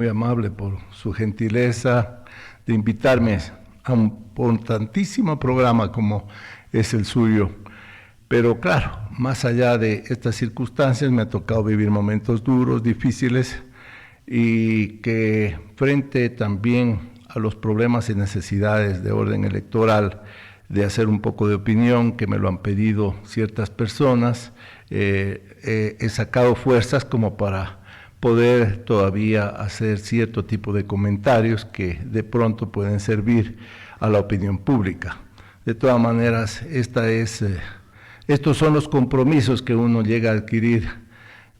Muy amable por su gentileza de invitarme a un importantísimo programa como es el suyo. Pero claro, más allá de estas circunstancias, me ha tocado vivir momentos duros, difíciles, y que frente también a los problemas y necesidades de orden electoral, de hacer un poco de opinión, que me lo han pedido ciertas personas, he sacado fuerzas como para poder todavía hacer cierto tipo de comentarios que de pronto pueden servir a la opinión pública. De todas maneras, estos son los compromisos que uno llega a adquirir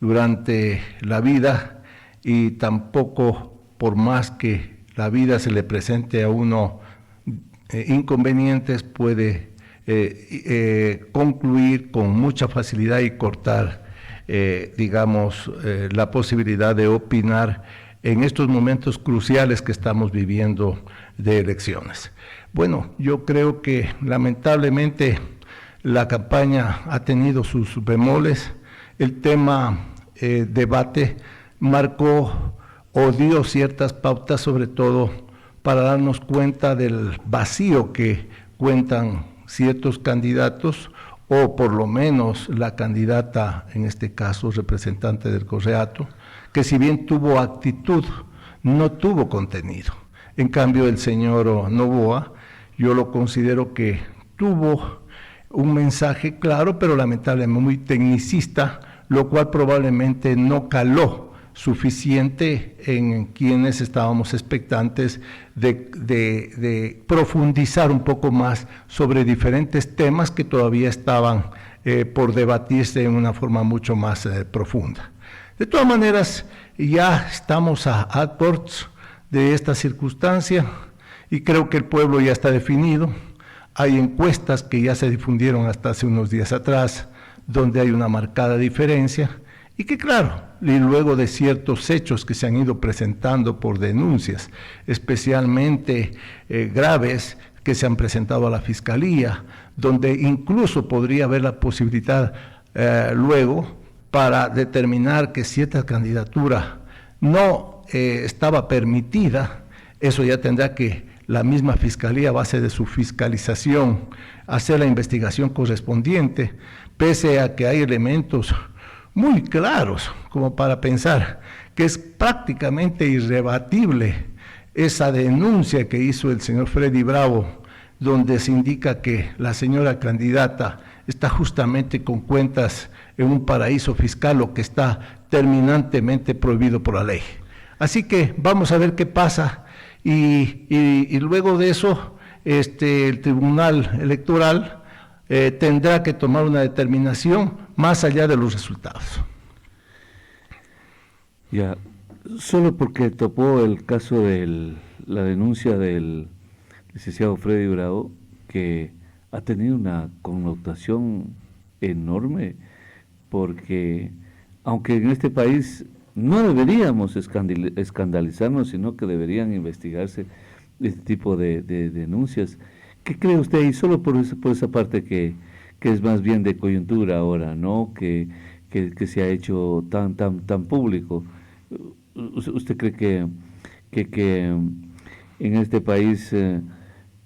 durante la vida, y tampoco, por más que la vida se le presente a uno inconvenientes, puede concluir con mucha facilidad y cortar la posibilidad de opinar en estos momentos cruciales que estamos viviendo de elecciones. Bueno, yo creo que lamentablemente la campaña ha tenido sus bemoles. El tema debate marcó o dio ciertas pautas, sobre todo para darnos cuenta del vacío que cuentan ciertos candidatos, o por lo menos la candidata, en este caso representante del Correato, que si bien tuvo actitud, no tuvo contenido. En cambio, el señor Noboa, yo lo considero que tuvo un mensaje claro, pero lamentablemente muy tecnicista, lo cual probablemente no caló suficiente en quienes estábamos expectantes de profundizar un poco más sobre diferentes temas que todavía estaban por debatirse en una forma mucho más profunda. De todas maneras, ya estamos a ports de esta circunstancia y creo que el pueblo ya está definido. Hay encuestas que ya se difundieron hasta hace unos días atrás, donde hay una marcada diferencia, y que claro, y luego de ciertos hechos que se han ido presentando por denuncias, especialmente graves, que se han presentado a la Fiscalía, donde incluso podría haber la posibilidad luego para determinar que cierta candidatura no estaba permitida. Eso ya tendrá que la misma Fiscalía, a base de su fiscalización, hacer la investigación correspondiente, pese a que hay elementos muy claros como para pensar que es prácticamente irrebatible esa denuncia que hizo el señor Freddy Bravo, donde se indica que la señora candidata está justamente con cuentas en un paraíso fiscal, lo que está terminantemente prohibido por la ley. Así que vamos a ver qué pasa, y luego de eso el Tribunal Electoral tendrá que tomar una determinación más allá de los resultados. Ya, solo porque topó el caso de la denuncia del licenciado Freddy Bravo, que ha tenido una connotación enorme, porque aunque en este país no deberíamos escandalizarnos, sino que deberían investigarse este tipo de denuncias. ¿Qué cree usted? Y solo por esa parte que es más bien de coyuntura ahora, ¿no? Que se ha hecho tan público. ¿Usted cree que en este país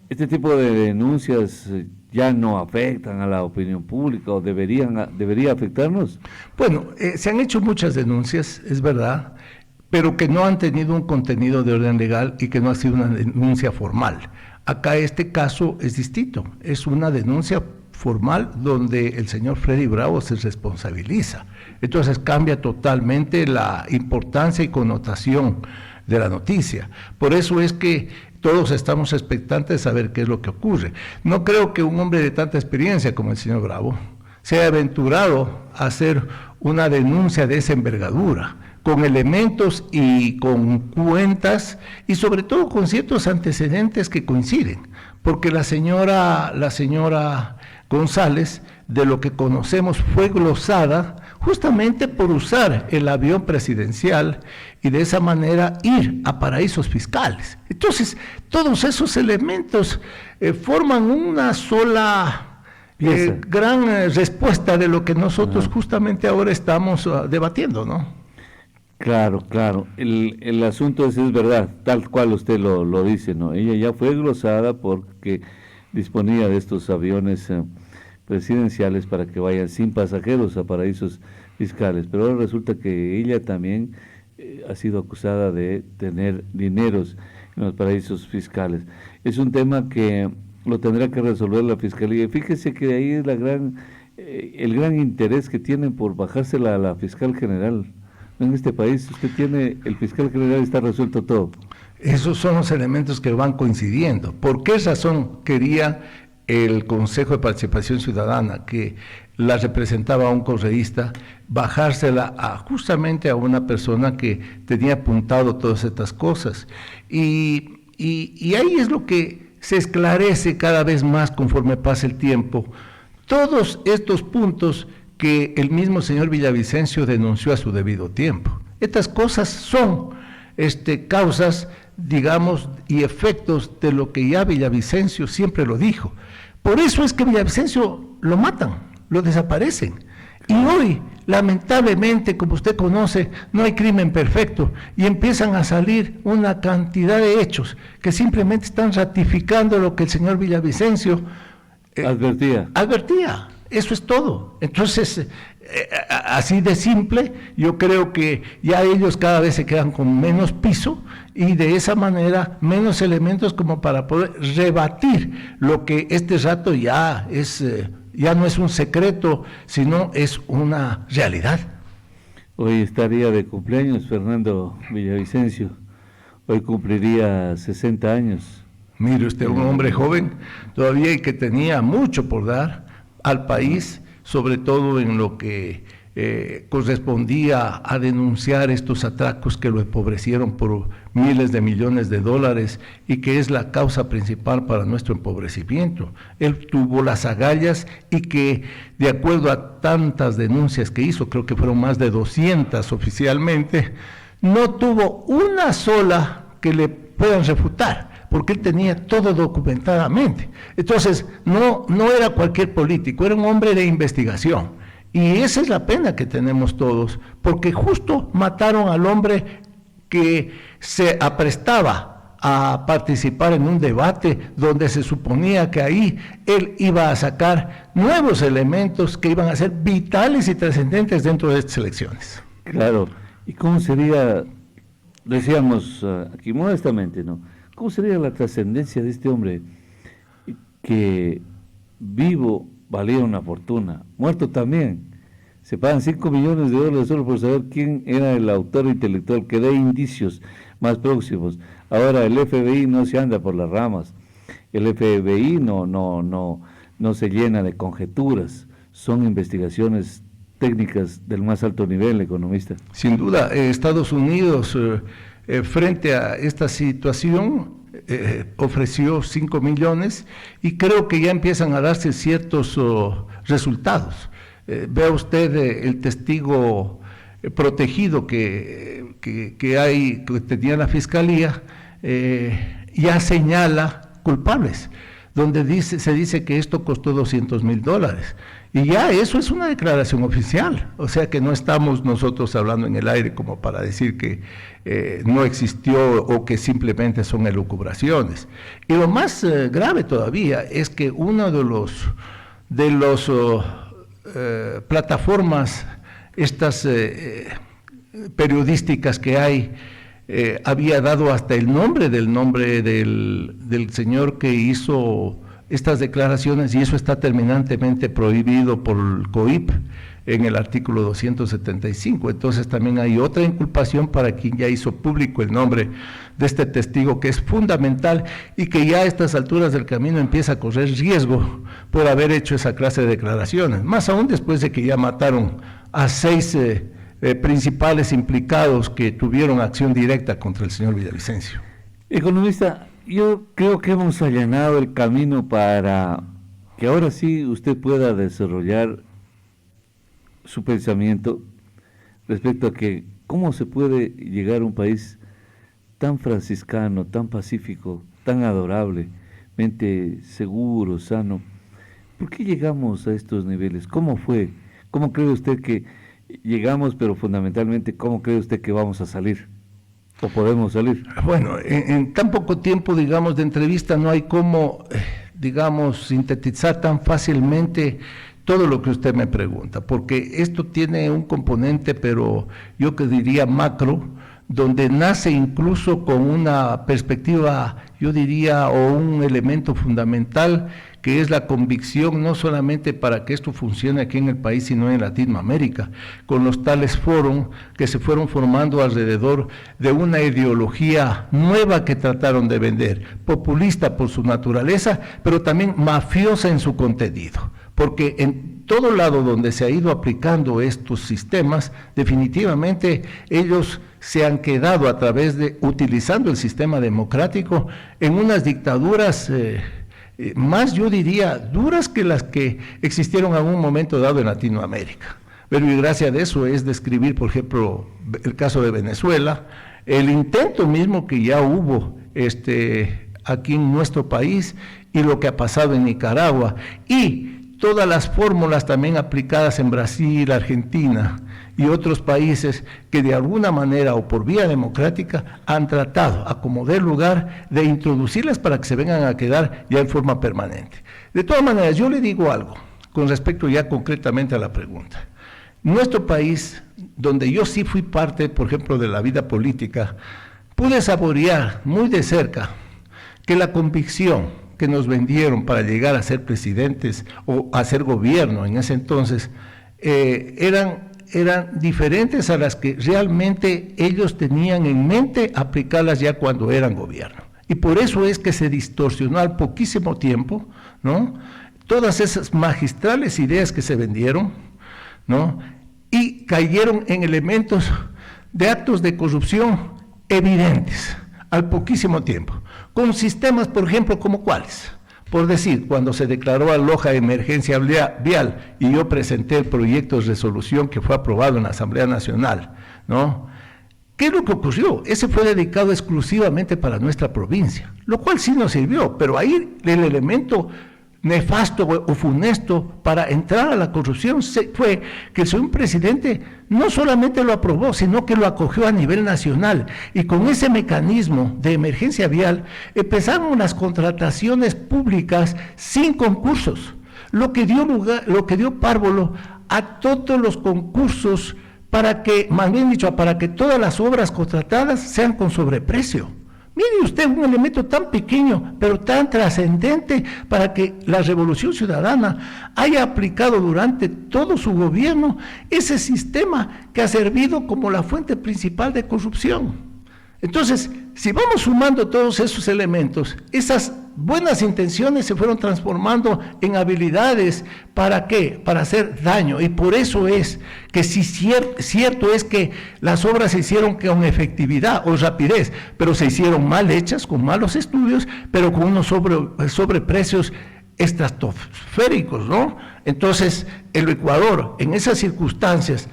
este tipo de denuncias ya no afectan a la opinión pública, o debería afectarnos? Bueno, se han hecho muchas denuncias, es verdad, pero que no han tenido un contenido de orden legal y que no ha sido una denuncia formal. Acá este caso es distinto, es una denuncia formal donde el señor Freddy Bravo se responsabiliza. Entonces cambia totalmente la importancia y connotación de la noticia. Por eso es que todos estamos expectantes de saber qué es lo que ocurre. No creo que un hombre de tanta experiencia como el señor Bravo se haya aventurado a hacer una denuncia de esa envergadura, con elementos y con cuentas, y sobre todo con ciertos antecedentes que coinciden, porque la señora González, de lo que conocemos, fue glosada justamente por usar el avión presidencial y de esa manera ir a paraísos fiscales. Entonces, todos esos elementos forman una sola gran respuesta de lo que nosotros justamente ahora estamos debatiendo, ¿no? Claro, claro. El asunto es verdad, tal cual usted lo dice, ¿no? Ella ya fue glosada porque disponía de estos aviones presidenciales para que vayan sin pasajeros a paraísos fiscales, pero ahora resulta que ella también ha sido acusada de tener dineros en los paraísos fiscales. Es un tema que lo tendrá que resolver la Fiscalía. Fíjese que ahí es el gran interés que tienen por bajársela a la fiscal general. En este país usted tiene, el fiscal general está resuelto todo. Esos son los elementos que van coincidiendo. ¿Por qué razón quería el Consejo de Participación Ciudadana, que la representaba a un correísta, bajársela justamente a una persona que tenía apuntado todas estas cosas? Y ahí es lo que se esclarece cada vez más conforme pasa el tiempo. Todos estos puntos que el mismo señor Villavicencio denunció a su debido tiempo. Estas cosas son causas, digamos, y efectos de lo que ya Villavicencio siempre lo dijo. Por eso es que Villavicencio lo matan, lo desaparecen. Y hoy, lamentablemente, como usted conoce, no hay crimen perfecto y empiezan a salir una cantidad de hechos que simplemente están ratificando lo que el señor Villavicencio advertía. Eso es todo. Entonces, así de simple, yo creo que ya ellos cada vez se quedan con menos piso y de esa manera menos elementos como para poder rebatir lo que este rato ya no es un secreto, sino es una realidad. Hoy estaría de cumpleaños Fernando Villavicencio. Hoy cumpliría 60 años. Mire usted, un hombre joven todavía y que tenía mucho por dar al país, sobre todo en lo que correspondía a denunciar estos atracos que lo empobrecieron por miles de millones de dólares y que es la causa principal para nuestro empobrecimiento. Él tuvo las agallas y que, de acuerdo a tantas denuncias que hizo, creo que fueron más de 200 oficialmente, no tuvo una sola que le puedan refutar, porque él tenía todo documentadamente. Entonces, no era cualquier político, era un hombre de investigación. Y esa es la pena que tenemos todos, porque justo mataron al hombre que se aprestaba a participar en un debate donde se suponía que ahí él iba a sacar nuevos elementos que iban a ser vitales y trascendentes dentro de estas elecciones. Claro, ¿y cómo sería, decíamos aquí modestamente, ¿no? ¿Cómo sería la trascendencia de este hombre que vivo valía una fortuna, muerto también? Se pagan 5 millones de dólares solo por saber quién era el autor intelectual, que dé indicios más próximos. Ahora el FBI no se anda por las ramas, el FBI no se llena de conjeturas, son investigaciones técnicas del más alto nivel, economista. Sin duda, Estados Unidos, frente a esta situación, ofreció 5 millones y creo que ya empiezan a darse ciertos resultados. Vea usted el testigo protegido que tenía la Fiscalía, ya señala culpables, donde se dice que esto costó $200,000. Y ya eso es una declaración oficial, o sea que no estamos nosotros hablando en el aire como para decir que no existió o que simplemente son elucubraciones. Y lo más grave todavía es que uno de los plataformas, estas periodísticas que hay, había dado hasta el nombre del señor que hizo estas declaraciones, y eso está terminantemente prohibido por el COIP en el artículo 275. Entonces también hay otra inculpación para quien ya hizo público el nombre de este testigo, que es fundamental y que ya a estas alturas del camino empieza a correr riesgo por haber hecho esa clase de declaraciones, más aún después de que ya mataron a 6 principales implicados que tuvieron acción directa contra el señor Villavicencio. Economista, yo creo que hemos allanado el camino para que ahora sí usted pueda desarrollar su pensamiento respecto a que cómo se puede llegar a un país tan franciscano, tan pacífico, tan adorablemente seguro, sano. ¿Por qué llegamos a estos niveles? ¿Cómo fue? ¿Cómo cree usted que llegamos, pero fundamentalmente, ¿cómo cree usted que vamos a salir? ¿O podemos salir? Bueno, en tan poco tiempo, digamos, de entrevista no hay cómo, digamos, sintetizar tan fácilmente todo lo que usted me pregunta, porque esto tiene un componente, pero yo que diría macro, donde nace incluso con una perspectiva, yo diría, o un elemento fundamental, que es la convicción no solamente para que esto funcione aquí en el país, sino en Latinoamérica, con los tales foros que se fueron formando alrededor de una ideología nueva que trataron de vender, populista por su naturaleza, pero también mafiosa en su contenido, porque en todo lado donde se ha ido aplicando estos sistemas, definitivamente ellos se han quedado a través de, utilizando el sistema democrático, en unas dictaduras más, yo diría, duras que las que existieron en algún momento dado en Latinoamérica. Pero y gracias a eso es describir, por ejemplo, el caso de Venezuela, el intento mismo que ya hubo aquí en nuestro país y lo que ha pasado en Nicaragua, y todas las fórmulas también aplicadas en Brasil, Argentina y otros países que de alguna manera o por vía democrática han tratado a como dé lugar de introducirlas para que se vengan a quedar ya en forma permanente. De todas maneras, yo le digo algo con respecto ya concretamente a la pregunta. Nuestro país, donde yo sí fui parte, por ejemplo, de la vida política, pude saborear muy de cerca que la convicción que nos vendieron para llegar a ser presidentes o a ser gobierno en ese entonces, eran diferentes a las que realmente ellos tenían en mente aplicarlas ya cuando eran gobierno. Y por eso es que se distorsionó al poquísimo tiempo, ¿no?, todas esas magistrales ideas que se vendieron, ¿no?, y cayeron en elementos de actos de corrupción evidentes al poquísimo tiempo, con sistemas, por ejemplo, como cuáles. Por decir, cuando se declaró a Loja de emergencia vial y yo presenté el proyecto de resolución que fue aprobado en la Asamblea Nacional, ¿no?, ¿qué es lo que ocurrió? Ese fue dedicado exclusivamente para nuestra provincia, lo cual sí nos sirvió, pero ahí el elemento nefasto o funesto para entrar a la corrupción fue que el señor presidente no solamente lo aprobó, sino que lo acogió a nivel nacional, y con ese mecanismo de emergencia vial empezaron las contrataciones públicas sin concursos, lo que dio párvulo a todos los concursos para que, más bien dicho, para que todas las obras contratadas sean con sobreprecio. Mire usted, un elemento tan pequeño, pero tan trascendente para que la Revolución Ciudadana haya aplicado durante todo su gobierno ese sistema que ha servido como la fuente principal de corrupción. Entonces, si vamos sumando todos esos elementos, esas buenas intenciones se fueron transformando en habilidades. ¿Para qué? Para hacer daño. Y por eso es que si cierto es que las obras se hicieron con efectividad o rapidez, pero se hicieron mal hechas, con malos estudios, pero con unos sobreprecios estratosféricos, ¿no? Entonces, el Ecuador, en esas circunstancias,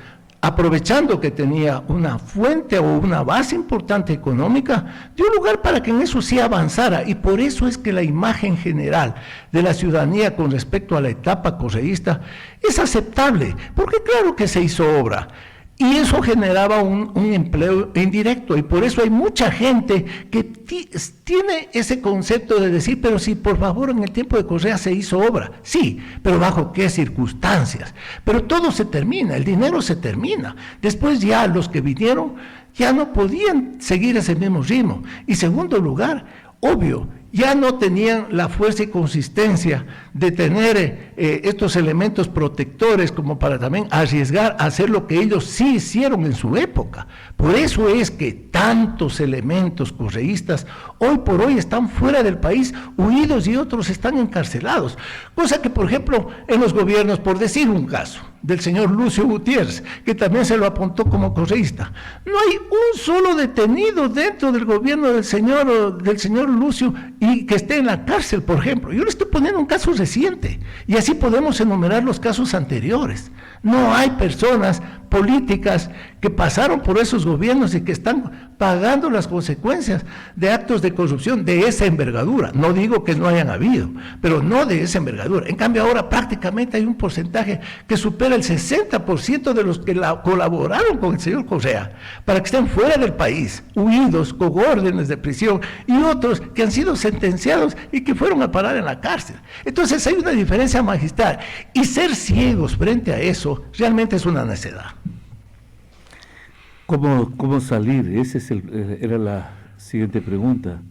aprovechando que tenía una fuente o una base importante económica, dio lugar para que en eso sí avanzara, y por eso es que la imagen general de la ciudadanía con respecto a la etapa correísta es aceptable, porque claro que se hizo obra, y eso generaba un empleo indirecto, y por eso hay mucha gente que tiene ese concepto de decir, pero si por favor en el tiempo de Correa se hizo obra, sí, pero bajo qué circunstancias, pero todo se termina, el dinero se termina, después ya los que vinieron ya no podían seguir ese mismo ritmo, y segundo lugar, obvio, ya no tenían la fuerza y consistencia de tener estos elementos protectores como para también arriesgar a hacer lo que ellos sí hicieron en su época. Por eso es que tantos elementos correístas hoy por hoy están fuera del país, huidos, y otros están encarcelados. Cosa que, por ejemplo, en los gobiernos, por decir un caso, del señor Lucio Gutiérrez, que también se lo apuntó como correísta, no hay un solo detenido dentro del gobierno del señor Lucio y que esté en la cárcel, por ejemplo. Yo le estoy poniendo un caso reciente, y así podemos enumerar los casos anteriores. No hay personas políticas que pasaron por esos gobiernos y que están pagando las consecuencias de actos de corrupción de esa envergadura. No digo que no hayan habido, pero no de esa envergadura. En cambio, ahora prácticamente hay un porcentaje que supera el 60% de los que colaboraron con el señor Correa para que estén fuera del país, huidos, con órdenes de prisión, y otros que han sido sentenciados y que fueron a parar en la cárcel. Entonces hay una diferencia magistral, y ser ciegos frente a eso realmente es una necedad. ¿Cómo salir? Era la siguiente pregunta,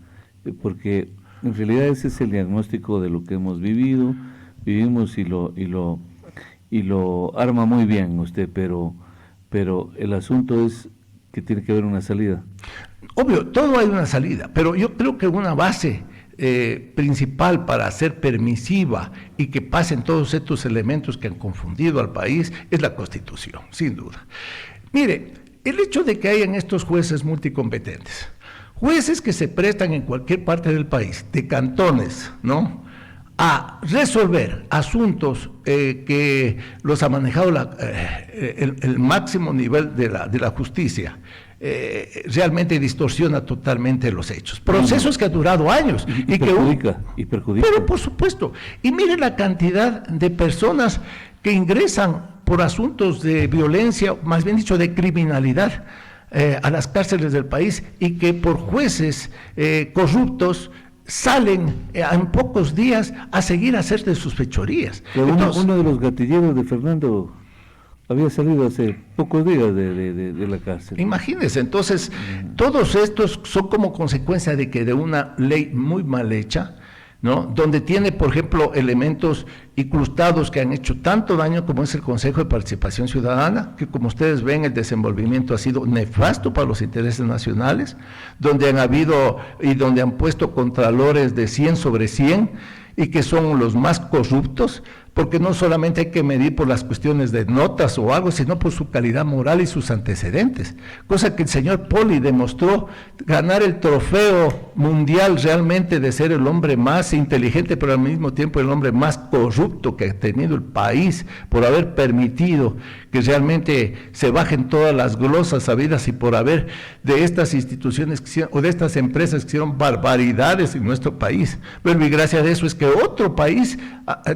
porque en realidad ese es el diagnóstico de lo que hemos vivimos y lo arma muy bien usted, pero el asunto es que tiene que haber una salida. Obvio, todo hay una salida, pero yo creo que una base principal para ser permisiva y que pasen todos estos elementos que han confundido al país es la Constitución, sin duda. Mire, el hecho de que hayan estos jueces multicompetentes, jueces que se prestan en cualquier parte del país, de cantones, ¿no?, a resolver asuntos que los ha manejado el máximo nivel de la justicia, realmente distorsiona totalmente los hechos. Procesos que han durado años. Y perjudica. Pero por supuesto. Y mire la cantidad de personas que ingresan por asuntos de violencia, más bien dicho, de criminalidad, a las cárceles del país, y que por jueces corruptos salen en pocos días a seguir a hacer de sus fechorías. Uno de los gatilleros de Fernando había salido hace pocos días de la cárcel. Imagínense, entonces, todos estos son como consecuencia de una ley muy mal hecha, ¿no?, donde tiene, por ejemplo, elementos incrustados que han hecho tanto daño, como es el Consejo de Participación Ciudadana, que, como ustedes ven, el desenvolvimiento ha sido nefasto para los intereses nacionales, donde han habido y donde han puesto contralores de 100 sobre 100, y que son los más corruptos, porque no solamente hay que medir por las cuestiones de notas o algo, sino por su calidad moral y sus antecedentes, cosa que el señor Poli demostró ganar el trofeo mundial realmente de ser el hombre más inteligente, pero al mismo tiempo el hombre más corrupto que ha tenido el país, por haber permitido que realmente se bajen todas las glosas habidas y por haber de estas instituciones o de estas empresas que hicieron barbaridades en nuestro país. Pero y gracias a eso es que otro país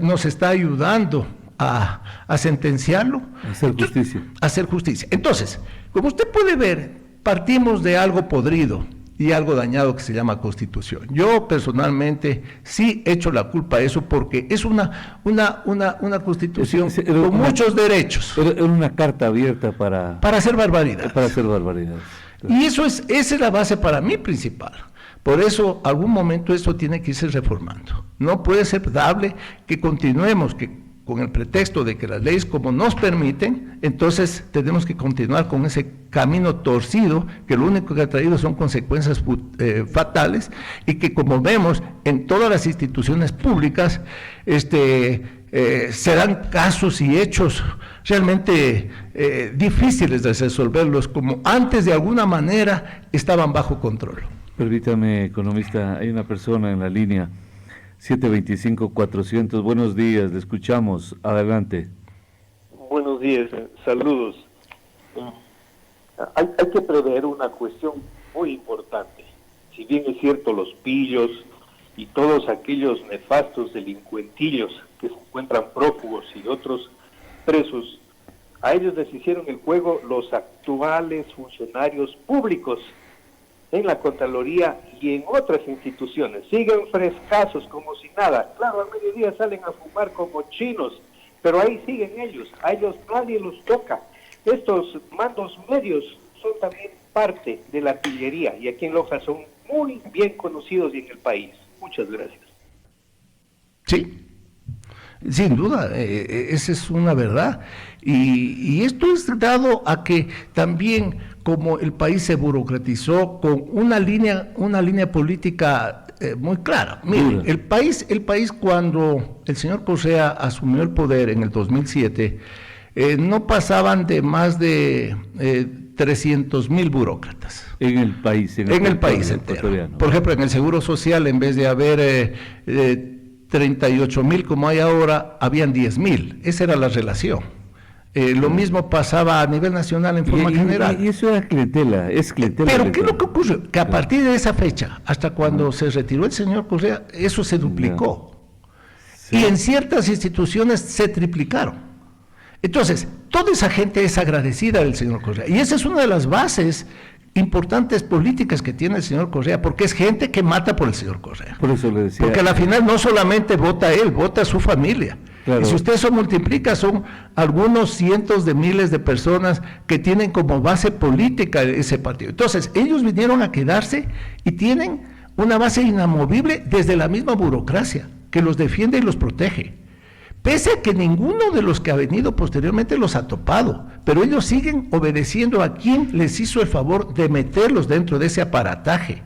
nos está ayudando a sentenciarlo. A hacer justicia. A hacer justicia. Entonces, como usted puede ver, partimos de algo podrido y algo dañado que se llama Constitución. Yo personalmente sí echo la culpa a eso, porque es una Constitución con muchos derechos. Era una carta abierta para hacer barbaridades. Para hacer barbaridades. Claro. Y esa es la base para mí principal. Por eso, algún momento esto tiene que irse reformando. No puede ser dable que continuemos con el pretexto de que las leyes como nos permiten, entonces tenemos que continuar con ese camino torcido que lo único que ha traído son consecuencias fatales, y que, como vemos en todas las instituciones públicas, se dan casos y hechos realmente difíciles de resolverlos, como antes de alguna manera estaban bajo control. Permítame, economista, hay una persona en la línea 725-400. Buenos días, le escuchamos. Adelante. Buenos días, saludos. Hay que prever una cuestión muy importante. Si bien es cierto, los pillos y todos aquellos nefastos delincuentillos que se encuentran prófugos y otros presos, a ellos les hicieron el juego los actuales funcionarios públicos en la Contraloría y en otras instituciones. Siguen frescazos como si nada. Claro, al mediodía salen a fumar como chinos, pero ahí siguen ellos. A ellos nadie los toca. Estos mandos medios son también parte de la pillería, y aquí en Loja son muy bien conocidos y en el país. Muchas gracias. Sí, sin duda, esa es una verdad. Y esto es dado a que también, como el país se burocratizó con una línea política muy clara. Miren, el país cuando el señor Correa asumió el poder en el 2007, no pasaban de más de 300,000 burócratas. En el país. En el país entero. Por ejemplo, en el Seguro Social, en vez de haber 38,000 como hay ahora, habían 10,000. Esa era la relación. Lo mismo pasaba a nivel nacional en forma general. Y eso era clientela, es clientela. Pero ¿qué es lo que ocurre? Que a partir de esa fecha, hasta cuando se retiró el señor Correa, eso se duplicó. Sí. Y en ciertas instituciones se triplicaron. Entonces, toda esa gente es agradecida del señor Correa. Y esa es una de las bases importantes políticas que tiene el señor Correa, porque es gente que mata por el señor Correa. Por eso le decía. Porque a la final no solamente vota él, vota su familia. Claro. Y si usted eso multiplica, son algunos cientos de miles de personas que tienen como base política ese partido. Entonces, ellos vinieron a quedarse y tienen una base inamovible desde la misma burocracia, que los defiende y los protege. Pese a que ninguno de los que ha venido posteriormente los ha topado, pero ellos siguen obedeciendo a quien les hizo el favor de meterlos dentro de ese aparataje.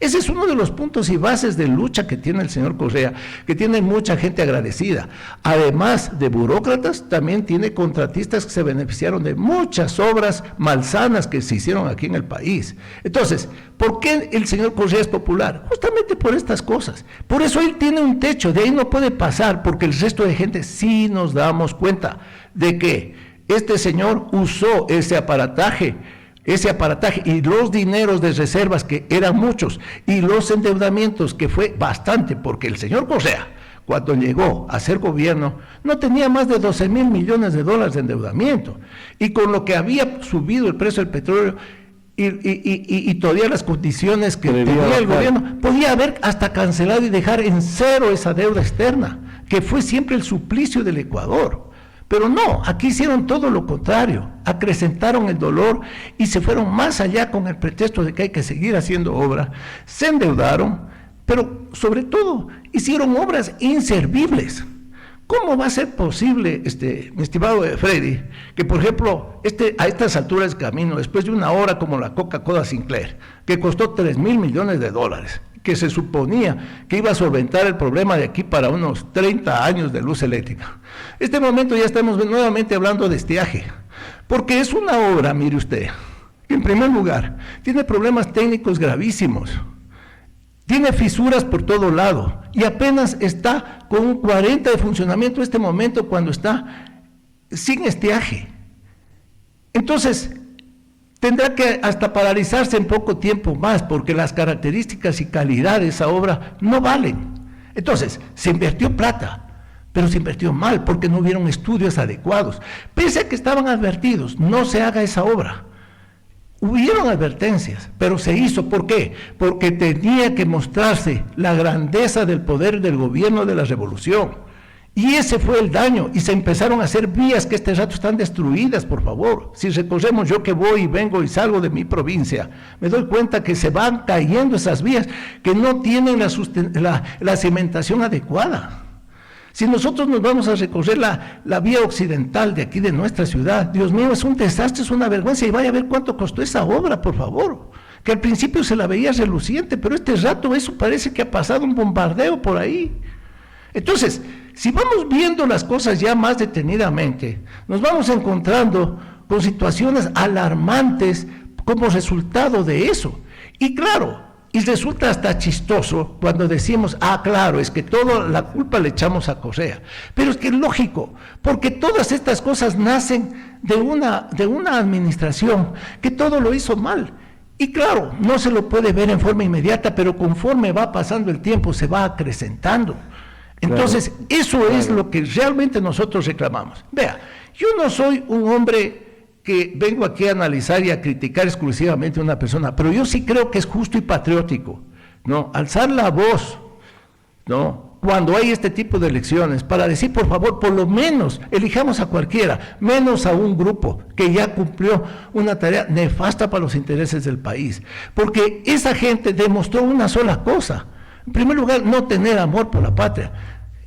Ese es uno de los puntos y bases de lucha que tiene el señor Correa, que tiene mucha gente agradecida. Además de burócratas, también tiene contratistas que se beneficiaron de muchas obras malsanas que se hicieron aquí en el país. Entonces, ¿por qué el señor Correa es popular? Justamente por estas cosas. Por eso él tiene un techo, de ahí no puede pasar, porque el resto de gente sí nos damos cuenta de que este señor usó ese aparataje y los dineros de reservas, que eran muchos, y los endeudamientos, que fue bastante, porque el señor Correa, cuando llegó a ser gobierno, no tenía más de 12,000 millones de dólares de endeudamiento, y con lo que había subido el precio del petróleo y todavía las condiciones que tenía el gobierno, podía haber hasta cancelado y dejar en cero esa deuda externa, que fue siempre el suplicio del Ecuador. Pero no, aquí hicieron todo lo contrario, acrecentaron el dolor y se fueron más allá con el pretexto de que hay que seguir haciendo obra, se endeudaron, pero sobre todo hicieron obras inservibles. ¿Cómo va a ser posible, mi estimado Freddy, que por ejemplo, a estas alturas del camino, después de una obra como la Coca-Cola Sinclair, que costó 3,000 millones de dólares, que se suponía que iba a solventar el problema de aquí para unos 30 años de luz eléctrica? Este momento ya estamos nuevamente hablando de estiaje, porque es una obra, mire usted, que en primer lugar tiene problemas técnicos gravísimos, tiene fisuras por todo lado y apenas está con un 40% de funcionamiento en este momento, cuando está sin estiaje. Entonces, tendrá que hasta paralizarse en poco tiempo más, porque las características y calidad de esa obra no valen. Entonces, se invirtió plata, pero se invirtió mal, porque no hubieron estudios adecuados. Pese a que estaban advertidos, no se haga esa obra. Hubieron advertencias, pero se hizo. ¿Por qué? Porque tenía que mostrarse la grandeza del poder del gobierno de la revolución. Y ese fue el daño, y se empezaron a hacer vías que este rato están destruidas, por favor. Si recorremos, yo que voy y vengo y salgo de mi provincia, me doy cuenta que se van cayendo esas vías, que no tienen la cimentación adecuada. Si nosotros nos vamos a recorrer la vía occidental de aquí de nuestra ciudad, Dios mío, es un desastre, es una vergüenza, y vaya a ver cuánto costó esa obra, por favor. Que al principio se la veía reluciente, pero este rato eso parece que ha pasado un bombardeo por ahí. Entonces, si vamos viendo las cosas ya más detenidamente, nos vamos encontrando con situaciones alarmantes como resultado de eso. Y claro, y resulta hasta chistoso cuando decimos, claro, es que toda la culpa le echamos a Correa. Pero es que es lógico, porque todas estas cosas nacen de una administración que todo lo hizo mal. Y claro, no se lo puede ver en forma inmediata, pero conforme va pasando el tiempo se va acrecentando. Entonces, claro, eso es lo que realmente nosotros reclamamos. Vea, yo no soy un hombre que vengo aquí a analizar y a criticar exclusivamente a una persona, pero yo sí creo que es justo y patriótico, ¿no?, alzar la voz, ¿no?, cuando hay este tipo de elecciones, para decir, por favor, por lo menos elijamos a cualquiera, menos a un grupo que ya cumplió una tarea nefasta para los intereses del país, porque esa gente demostró una sola cosa: en primer lugar, no tener amor por la patria.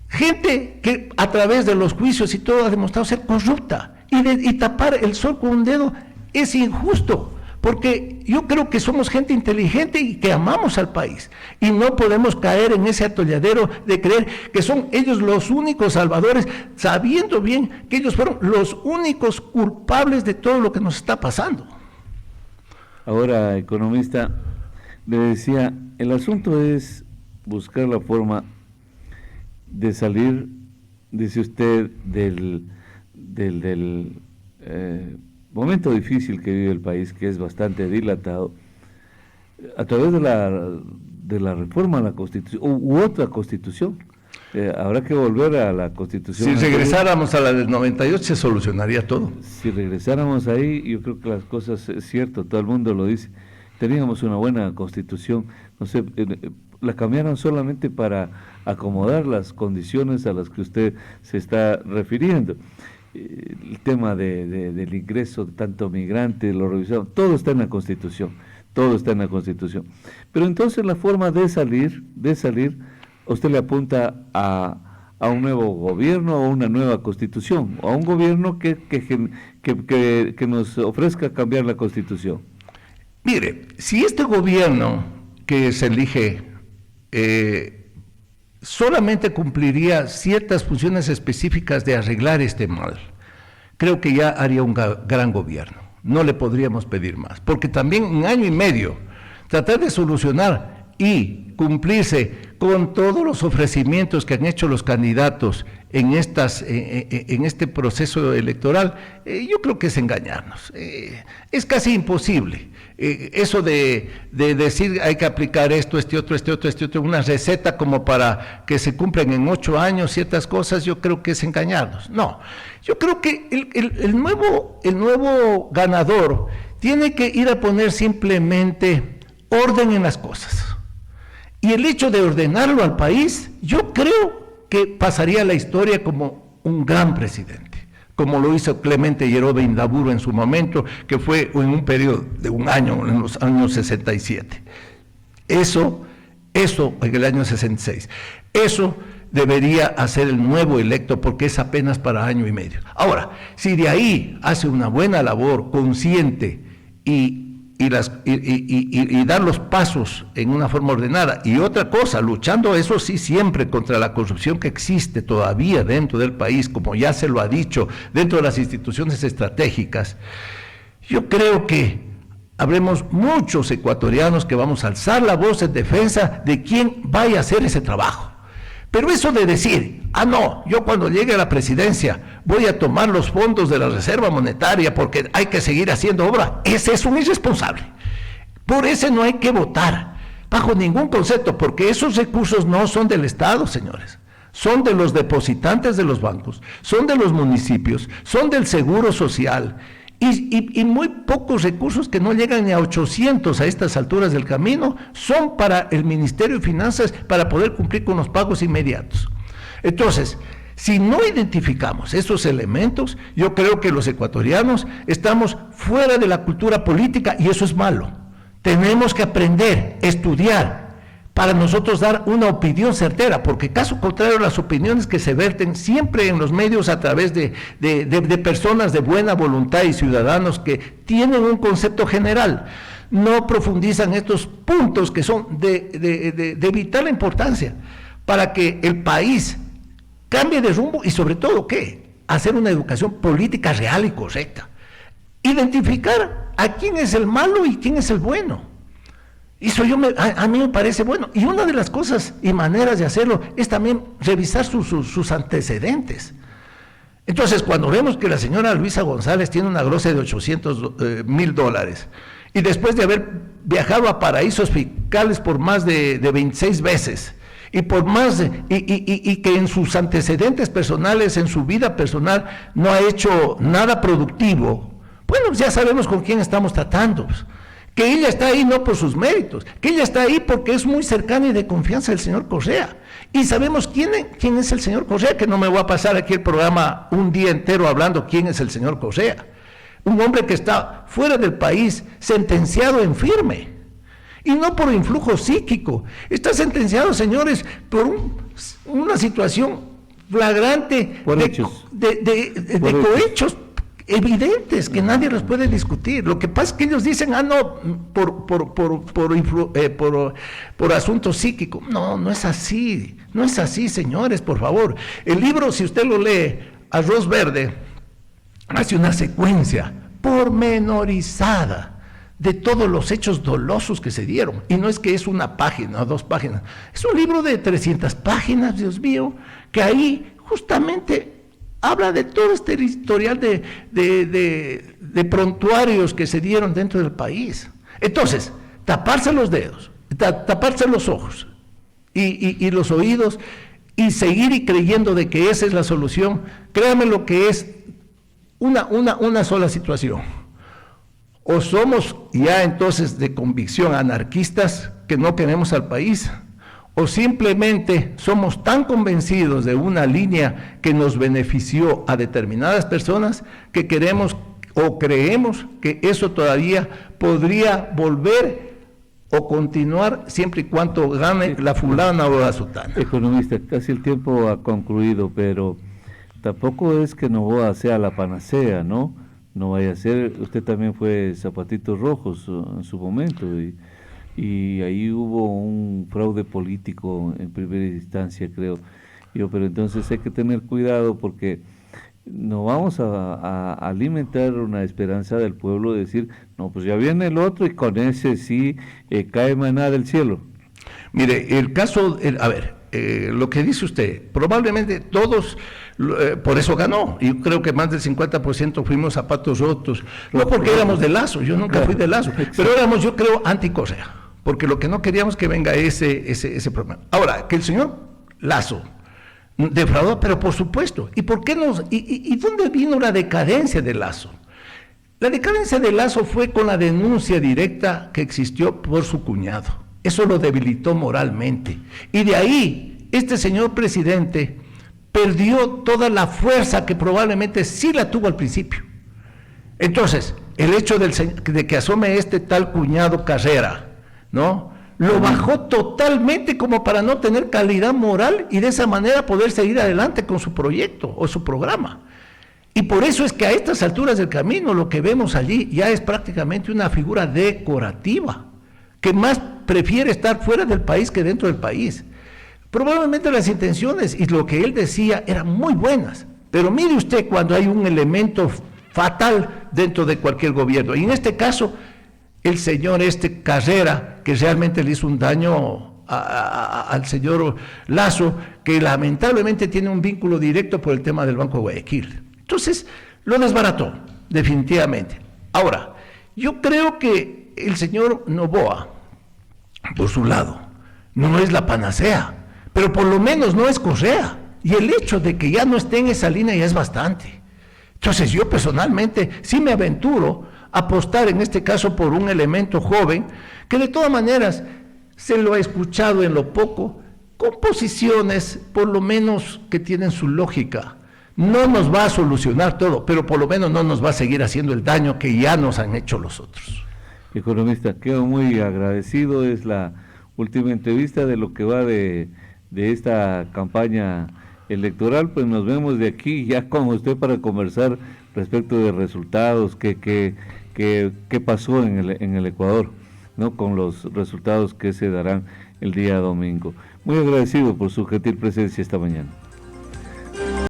Gente que a través de los juicios y todo ha demostrado ser corrupta, y tapar el sol con un dedo es injusto, porque yo creo que somos gente inteligente y que amamos al país, y no podemos caer en ese atolladero de creer que son ellos los únicos salvadores, sabiendo bien que ellos fueron los únicos culpables de todo lo que nos está pasando. Ahora, economista, le decía, el asunto es buscar la forma de salir, dice usted, del momento difícil que vive el país, que es bastante dilatado, a través de la reforma a la Constitución, u otra Constitución. Habrá que volver a la Constitución. Si regresáramos a la del 98 se solucionaría todo. Si regresáramos ahí, yo creo que las cosas, es cierto, todo el mundo lo dice, teníamos una buena Constitución, no sé, la cambiaron solamente para acomodar las condiciones a las que usted se está refiriendo. El tema del ingreso de tanto migrante, lo revisaron, todo está en la Constitución, todo está en la Constitución. Pero entonces la forma de salir, usted le apunta a un nuevo gobierno, a una nueva Constitución, a un gobierno que nos ofrezca cambiar la Constitución. Mire, si este gobierno que se elige solamente cumpliría ciertas funciones específicas de arreglar este mal, creo que ya haría un gran gobierno. No le podríamos pedir más, porque también en año y medio tratar de solucionar y cumplirse con todos los ofrecimientos que han hecho los candidatos en este proceso electoral, yo creo que es engañarnos. Es casi imposible. Eso de decir hay que aplicar esto, este otro, una receta como para que se cumplan en 8 años ciertas cosas, yo creo que es engañarnos. No, yo creo que el nuevo ganador tiene que ir a poner simplemente orden en las cosas. Y el hecho de ordenarlo al país, yo creo que pasaría a la historia como un gran presidente, como lo hizo Clemente Yerobe Indaburo en su momento, que fue en un periodo de un año, en los años 67. Eso en el año 66. Eso debería hacer el nuevo electo, porque es apenas para año y medio. Ahora, si de ahí hace una buena labor consciente y dar los pasos en una forma ordenada, y otra cosa, luchando eso sí siempre contra la corrupción que existe todavía dentro del país, como ya se lo ha dicho, dentro de las instituciones estratégicas, yo creo que habremos muchos ecuatorianos que vamos a alzar la voz en defensa de quien vaya a hacer ese trabajo. Pero eso de decir, no, yo cuando llegue a la presidencia voy a tomar los fondos de la Reserva Monetaria porque hay que seguir haciendo obra, ese es un irresponsable. Por ese no hay que votar, bajo ningún concepto, porque esos recursos no son del Estado, señores. Son de los depositantes de los bancos, son de los municipios, son del Seguro Social, y muy pocos recursos, que no llegan ni a 800 a estas alturas del camino, son para el Ministerio de Finanzas para poder cumplir con los pagos inmediatos. Entonces, si no identificamos esos elementos, yo creo que los ecuatorianos estamos fuera de la cultura política, y eso es malo. Tenemos que aprender, estudiar, para nosotros dar una opinión certera, porque caso contrario, las opiniones que se verten siempre en los medios a través de personas de buena voluntad y ciudadanos que tienen un concepto general, no profundizan estos puntos que son de vital importancia para que el país cambie de rumbo, y sobre todo, ¿qué? Hacer una educación política real y correcta. Identificar a quién es el malo y quién es el bueno. Eso a mí me parece bueno. Y una de las cosas y maneras de hacerlo es también revisar sus antecedentes. Entonces, cuando vemos que la señora Luisa González tiene una grosa de $800,000, y después de haber viajado a paraísos fiscales por más de 26 veces, y que en sus antecedentes personales, en su vida personal, no ha hecho nada productivo, bueno, ya sabemos con quién estamos tratando. Que ella está ahí no por sus méritos, que ella está ahí porque es muy cercana y de confianza del señor Correa. Y sabemos quién es el señor Correa, que no me voy a pasar aquí el programa un día entero hablando quién es el señor Correa. Un hombre que está fuera del país, sentenciado en firme, y no por influjo psíquico. Está sentenciado, señores, por una situación flagrante de cohechos evidentes que nadie los puede discutir. Lo que pasa es que ellos dicen, por asunto psíquico. No es así, señores, por favor. El libro, si usted lo lee, Arroz Verde, hace una secuencia pormenorizada de todos los hechos dolosos que se dieron. Y no es que es una página o 2 páginas, es un libro de 300 páginas, Dios mío, que ahí justamente habla de todo este historial de prontuarios que se dieron dentro del país. Entonces, taparse los dedos, taparse los ojos y los oídos y seguir y creyendo de que esa es la solución, créame lo que es una sola situación. O somos ya entonces de convicción anarquistas que no queremos al país, o simplemente somos tan convencidos de una línea que nos benefició a determinadas personas que queremos o creemos que eso todavía podría volver o continuar siempre y cuando gane la fulana o la sutana. Economista, casi el tiempo ha concluido, pero tampoco es que Noboa sea la panacea, ¿no? No vaya a ser, usted también fue Zapatitos Rojos en su momento y ahí hubo un fraude político en primera instancia, creo. Pero entonces hay que tener cuidado porque no vamos a alimentar una esperanza del pueblo de decir, no, pues ya viene el otro y con ese sí cae maná del cielo. Mire, el caso, lo que dice usted, probablemente todos, por eso ganó, y creo que más del 50% fuimos zapatos rotos, no porque éramos de Lazo, yo nunca fui de Lazo, pero éramos, yo creo, anti-Correa, porque lo que no queríamos que venga ese problema. Ahora, que el señor Lazo defraudó, pero por supuesto, ¿y por qué y dónde vino la decadencia de Lazo? La decadencia de Lazo fue con la denuncia directa que existió por su cuñado. Eso lo debilitó moralmente. Y de ahí, este señor presidente perdió toda la fuerza que probablemente sí la tuvo al principio. Entonces, el hecho de que asome este tal cuñado Carrera, ¿no?, lo bajó totalmente como para no tener calidad moral y de esa manera poder seguir adelante con su proyecto o su programa. Y por eso es que a estas alturas del camino lo que vemos allí ya es prácticamente una figura decorativa, que más prefiere estar fuera del país que dentro del país. Probablemente las intenciones y lo que él decía eran muy buenas, pero mire usted cuando hay un elemento fatal dentro de cualquier gobierno, y en este caso el señor Carrera, que realmente le hizo un daño al señor Lazo, que lamentablemente tiene un vínculo directo por el tema del Banco de Guayaquil. Entonces, lo desbarató, definitivamente. Ahora, yo creo que el señor Noboa, por su lado, no es la panacea, pero por lo menos no es Correa, y el hecho de que ya no esté en esa línea ya es bastante. Entonces, yo personalmente sí me aventuro a apostar en este caso por un elemento joven, que de todas maneras se lo ha escuchado en lo poco, con posiciones por lo menos que tienen su lógica. No nos va a solucionar todo, pero por lo menos no nos va a seguir haciendo el daño que ya nos han hecho los otros. Economista, quedo muy agradecido, es la última entrevista de lo que va de esta campaña electoral, pues nos vemos de aquí ya con usted para conversar respecto de resultados, qué pasó en el Ecuador, ¿no?, con los resultados que se darán el día domingo. Muy agradecido por su gentil presencia esta mañana.